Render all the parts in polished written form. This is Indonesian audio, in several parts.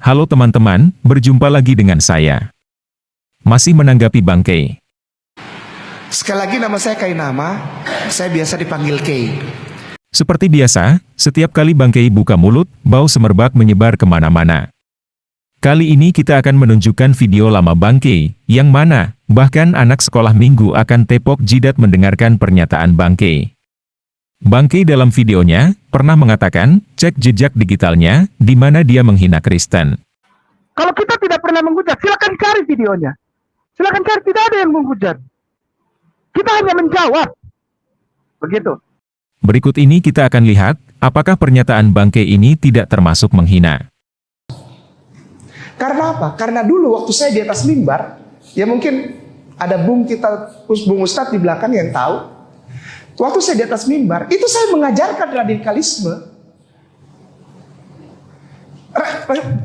Halo teman-teman, berjumpa lagi dengan saya. Masih menanggapi Bang Kay. Sekali lagi nama saya Kainama, saya biasa dipanggil Kay. Seperti biasa, setiap kali Bang Kay buka mulut, bau semerbak menyebar kemana-mana. Kali ini kita akan menunjukkan video lama Bang Kay, yang mana, bahkan anak sekolah minggu akan tepok jidat mendengarkan pernyataan Bang Kay. Bang Kay dalam videonya, pernah mengatakan, cek jejak digitalnya, di mana dia menghina Kristen. Kalau kita tidak pernah menghujat, silakan cari videonya. Silakan cari, tidak ada yang menghujat. Kita hanya menjawab. Begitu. Berikut ini kita akan lihat, apakah pernyataan Bang Kay ini tidak termasuk menghina. Karena apa? Karena dulu waktu saya di atas mimbar, ya mungkin ada Bung Ustadz di belakang yang tahu. Waktu saya di atas mimbar, itu saya mengajarkan radikalisme.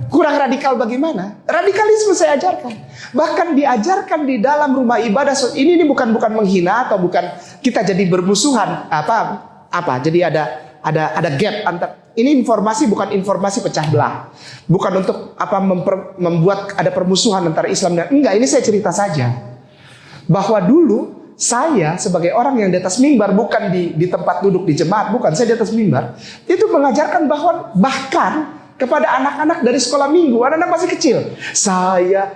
Kurang radikal bagaimana? Radikalisme saya ajarkan. Bahkan diajarkan di dalam rumah ibadah. Ini bukan menghina atau bukan kita jadi bermusuhan apa. Jadi ada gap antar ini informasi, bukan informasi pecah belah. Bukan untuk membuat ada permusuhan antara Islam dan enggak, ini saya cerita saja. Bahwa dulu saya sebagai orang yang di atas mimbar, bukan di tempat duduk di jemaat, bukan, saya di atas mimbar, itu mengajarkan bahwa bahkan kepada anak-anak dari sekolah minggu, anak-anak masih kecil, saya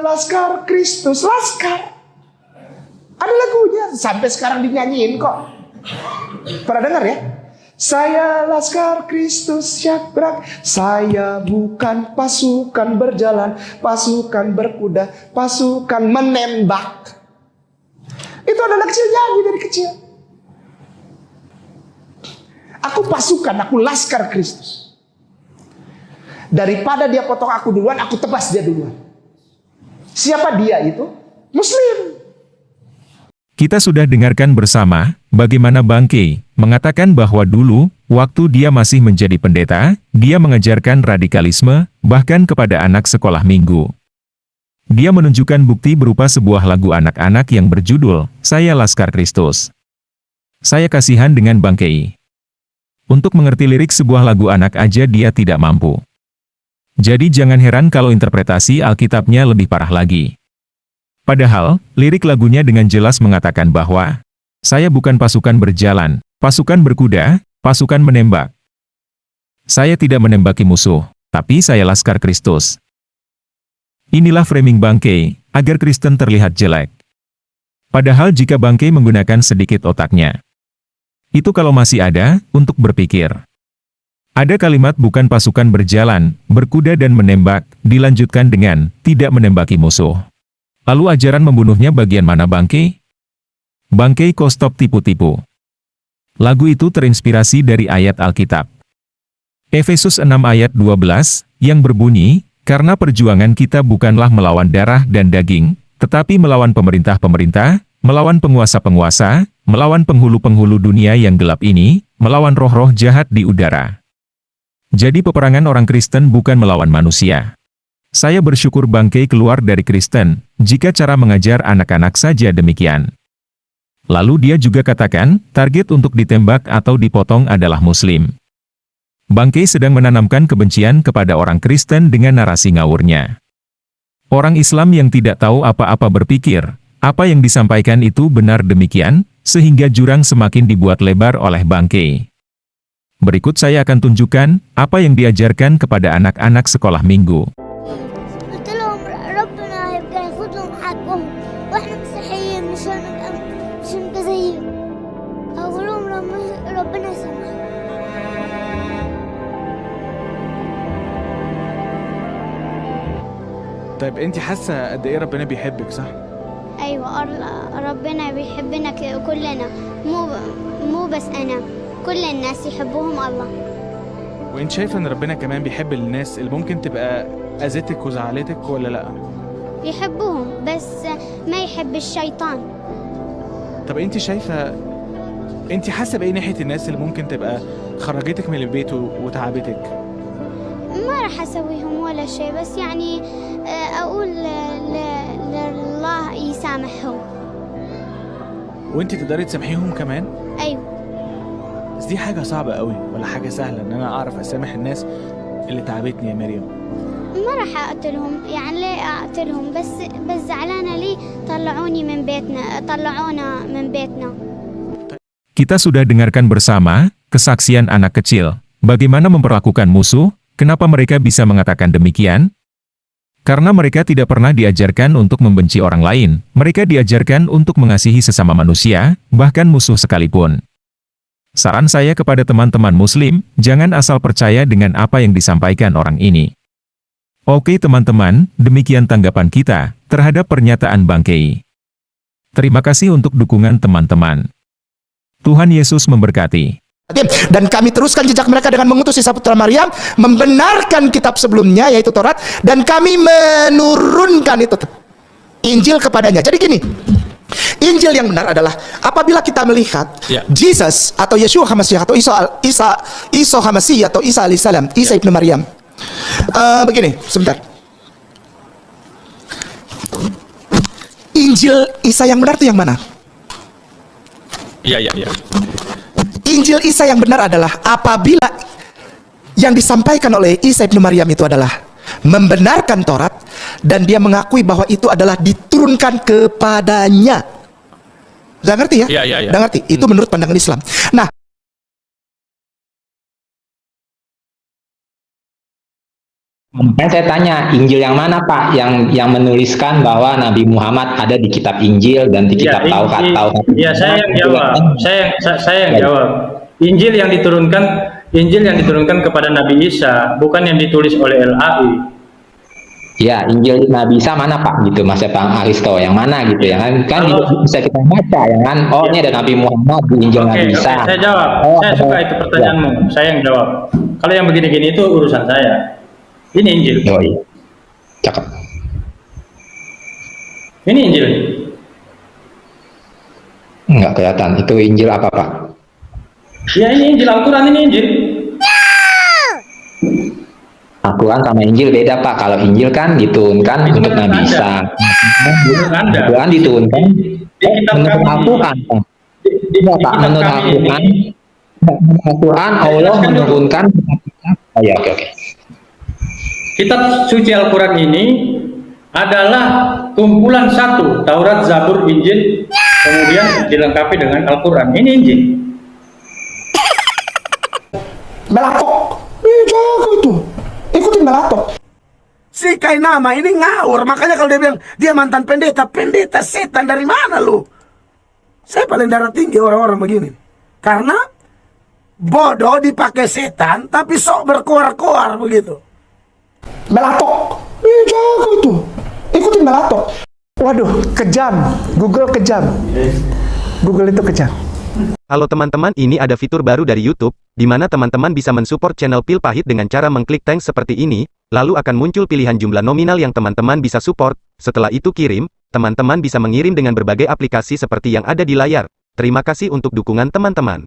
Laskar Kristus, Laskar. Ada lagunya, sampai sekarang dinyanyiin kok. Pernah dengar ya? Saya Laskar Kristus Syakbrak, saya bukan pasukan berjalan, pasukan berkuda, pasukan menembak. Itu anak kecil nyanyi dari kecil. Aku pasukan, aku Laskar Kristus. Daripada dia potong aku duluan, aku tebas dia duluan. Siapa dia itu? Muslim. Kita sudah dengarkan bersama, bagaimana Bang Kay mengatakan bahwa dulu, waktu dia masih menjadi pendeta, dia mengajarkan radikalisme, bahkan kepada anak sekolah minggu. Dia menunjukkan bukti berupa sebuah lagu anak-anak yang berjudul, Saya Laskar Kristus. Saya kasihan dengan Bang Kay. Untuk mengerti lirik sebuah lagu anak aja dia tidak mampu. Jadi jangan heran kalau interpretasi Alkitabnya lebih parah lagi. Padahal, lirik lagunya dengan jelas mengatakan bahwa, saya bukan pasukan berjalan, pasukan berkuda, pasukan menembak. Saya tidak menembaki musuh, tapi saya Laskar Kristus. Inilah framing Bang Kay, agar Kristen terlihat jelek. Padahal jika Bang Kay menggunakan sedikit otaknya, itu kalau masih ada, untuk berpikir. Ada kalimat bukan pasukan berjalan, berkuda dan menembak, dilanjutkan dengan, tidak menembaki musuh. Lalu ajaran membunuhnya bagian mana Bang Kay? Bang Kay kok stop tipu-tipu. Lagu itu terinspirasi dari ayat Alkitab. Efesus 6 ayat 12, yang berbunyi, karena perjuangan kita bukanlah melawan darah dan daging, tetapi melawan pemerintah-pemerintah, melawan penguasa-penguasa, melawan penghulu-penghulu dunia yang gelap ini, melawan roh-roh jahat di udara. Jadi peperangan orang Kristen bukan melawan manusia. Saya bersyukur Bang Kay keluar dari Kristen, jika cara mengajar anak-anak saja demikian. Lalu dia juga katakan, target untuk ditembak atau dipotong adalah Muslim. Bang Kay sedang menanamkan kebencian kepada orang Kristen dengan narasi ngawurnya. Orang Islam yang tidak tahu apa-apa berpikir, apa yang disampaikan itu benar demikian, sehingga jurang semakin dibuat lebar oleh Bang Kay. Berikut saya akan tunjukkan, apa yang diajarkan kepada anak-anak sekolah minggu. طيب انت حاسه قد ايه ربنا بيحبك صح؟ ايوه ربنا بيحبنا كلنا مو بس انا كل الناس يحبوهم الله. وانت شايفه ان ربنا كمان بيحب الناس اللي ممكن تبقى اذتك وزعلتك ولا لا؟ يحبوهم بس ما يحب الشيطان. طب انت شايفه انت حاسه بايه ناحيه الناس اللي ممكن تبقى خرجتك من البيت وتعبتك؟ ما راح اسويهم ولا شيء، بس يعني اقول لله يسامحهم. وانت تقدري تسامحيهم كمان؟ ايوه. بس دي حاجه صعبه قوي ولا حاجه سهله ان انا اعرف اسامح الناس اللي تعبتني يا مريم؟ ما راح أقتلهم، يعني ليه أقتلهم؟ بس زعلانة ليه طلعونا من بيتنا. Kita sudah dengarkan bersama kesaksian anak kecil. Bagaimana memperlakukan musuh? Kenapa mereka bisa mengatakan demikian? Karena mereka tidak pernah diajarkan untuk membenci orang lain. Mereka diajarkan untuk mengasihi sesama manusia, bahkan musuh sekalipun. Saran saya kepada teman-teman Muslim, jangan asal percaya dengan apa yang disampaikan orang ini. Oke teman-teman, demikian tanggapan kita terhadap pernyataan Bang Kei. Terima kasih untuk dukungan teman-teman. Tuhan Yesus memberkati. Dan kami teruskan jejak mereka dengan mengutus Isa putra Maryam, membenarkan kitab sebelumnya yaitu Taurat, dan kami menurunkan itu Injil kepadanya. Jadi gini, Injil yang benar adalah apabila kita melihat Jesus atau Yeshua HaMashiach atau Isa HaMasih atau Isa alaihissalam, Isa ibnu Maryam. Begini, sebentar. Injil Isa yang benar itu yang mana? Iya. Injil Isa yang benar adalah apabila yang disampaikan oleh Isa ibnu Maryam itu adalah membenarkan Taurat, dan dia mengakui bahwa itu adalah diturunkan kepadanya. Udah ngerti ya? Iya. Udah ngerti? Itu menurut pandangan Islam. Nah, makanya saya tanya, Injil yang mana Pak? Yang menuliskan bahwa Nabi Muhammad ada di kitab Injil dan di kitab Taurat. Ya, saya yang jawab. Saya yang jawab. Injil yang diturunkan kepada Nabi Isa, bukan yang ditulis oleh LAI. Ya, Injil Nabi Isa mana Pak? Gitu, Mas Bang Aristo. Yang mana gitu ya kan bisa kita baca ya kan? Oh, ini ada Nabi Muhammad di Injil Nabi Isa. Saya jawab. Saya suka itu pertanyaanmu. Saya yang jawab. Kalau yang begini-gini itu urusan saya. Ini Injil. Oh iya. Cakep. Ini Injil. Enggak kelihatan. Itu Injil apa Pak? Ya ini Injil, Al-Quran ini Injil. Al-Quran sama Injil beda Pak. Kalau Injil kan diturunkan Itu untuk Nabi Isa. Al-Quran diturunkan Di kitab menurut kami. Al-Quran. Di Pak, menurut kitab kami Al-Quran, ini. Al-Quran Allah menurunkan. Oh ya, oke. Kitab suci Al-Quran ini adalah kumpulan satu, Taurat, Zabur, Injil, kemudian dilengkapi dengan Al-Quran. Ini Injil. melatok. Jago itu. Ikutin melatok. Si Kainama ini ngawur, makanya kalau dia bilang dia mantan pendeta setan dari mana lu? Saya paling darah tinggi orang-orang begini. Karena bodoh dipakai setan, tapi sok berkoar-koar begitu. Melatok. Jago itu. Ikutin melatok. Waduh, kejam. Google kejam. Google itu kejam. Halo teman-teman, ini ada fitur baru dari YouTube, di mana teman-teman bisa mensupport channel Pil Pahit dengan cara mengklik thanks seperti ini, lalu akan muncul pilihan jumlah nominal yang teman-teman bisa support. Setelah itu kirim, teman-teman bisa mengirim dengan berbagai aplikasi seperti yang ada di layar. Terima kasih untuk dukungan teman-teman.